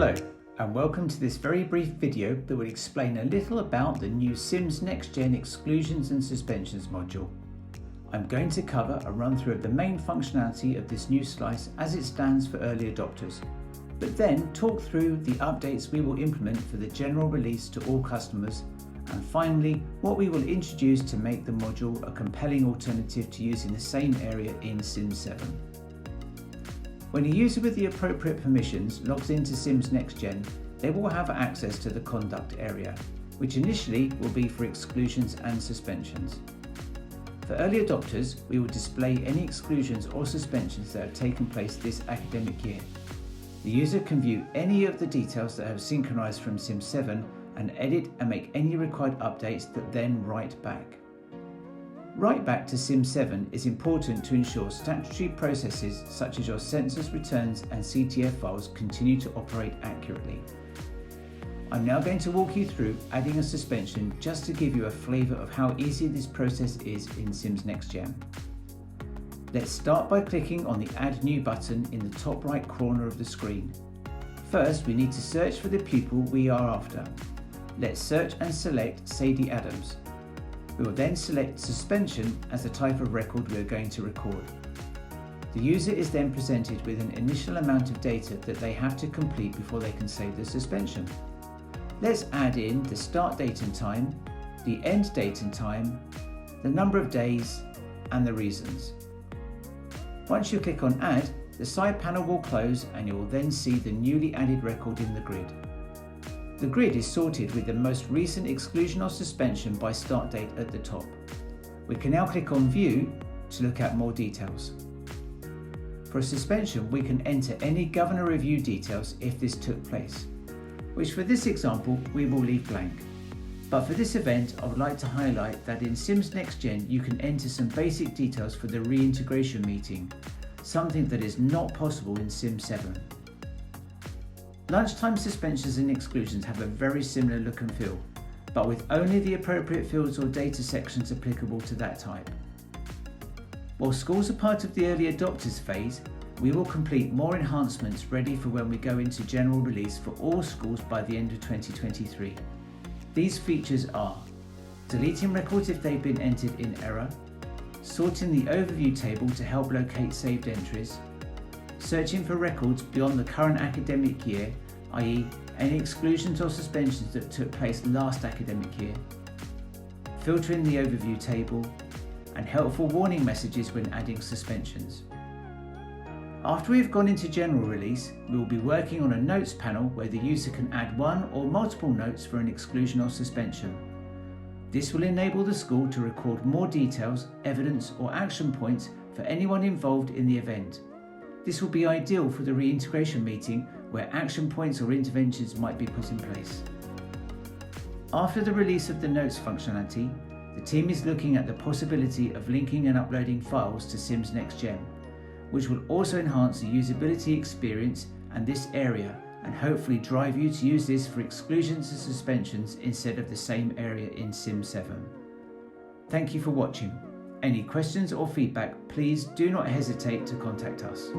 Hello and welcome to this very brief video that will explain a little about the new SIMS Next-Gen Exclusions and Suspensions module. I'm going to cover a run through of the main functionality of this new slice as it stands for early adopters, but then talk through the updates we will implement for the general release to all customers, and finally what we will introduce to make the module a compelling alternative to using the same area in SIMS 7. When a user with the appropriate permissions logs into SIMS Next-Gen, they will have access to the conduct area, which initially will be for exclusions and suspensions. For early adopters, we will display any exclusions or suspensions that have taken place this academic year. The user can view any of the details that have synchronized from SIMS 7 and edit and make any required updates that then write back. Write back to SIMS 7 is important to ensure statutory processes such as your census returns and CTF files continue to operate accurately. I'm now going to walk you through adding a suspension just to give you a flavour of how easy this process is in SIMS Next-Gen. Let's start by clicking on the Add New button in the top right corner of the screen. First, we need to search for the pupil we are after. Let's search and select Sadie Adams. We will then select suspension as the type of record we are going to record. The user is then presented with an initial amount of data that they have to complete before they can save the suspension. Let's add in the start date and time, the end date and time, the number of days, and the reasons. Once you click on Add, the side panel will close and you will then see the newly added record in the grid. The grid is sorted with the most recent exclusion or suspension by start date at the top. We can now click on View to look at more details. For a suspension, we can enter any governor review details if this took place, which for this example we will leave blank. But for this event, I would like to highlight that in SIMS Next-Gen you can enter some basic details for the reintegration meeting, something that is not possible in SIMS 7. Lunchtime suspensions and exclusions have a very similar look and feel, but with only the appropriate fields or data sections applicable to that type. While schools are part of the early adopters phase, we will complete more enhancements ready for when we go into general release for all schools by the end of 2023. These features are deleting records if they've been entered in error, sorting the overview table to help locate saved entries, searching for records beyond the current academic year, i.e. any exclusions or suspensions that took place last academic year, filtering the overview table, and helpful warning messages when adding suspensions. After we've gone into general release, we will be working on a notes panel where the user can add one or multiple notes for an exclusion or suspension. This will enable the school to record more details, evidence or action points for anyone involved in the event. This will be ideal for the reintegration meeting where action points or interventions might be put in place. After the release of the notes functionality, the team is looking at the possibility of linking and uploading files to SIMS Next-Gen, which will also enhance the usability experience and this area and hopefully drive you to use this for exclusions and suspensions instead of the same area in SIMS 7. Thank you for watching. Any questions or feedback, please do not hesitate to contact us.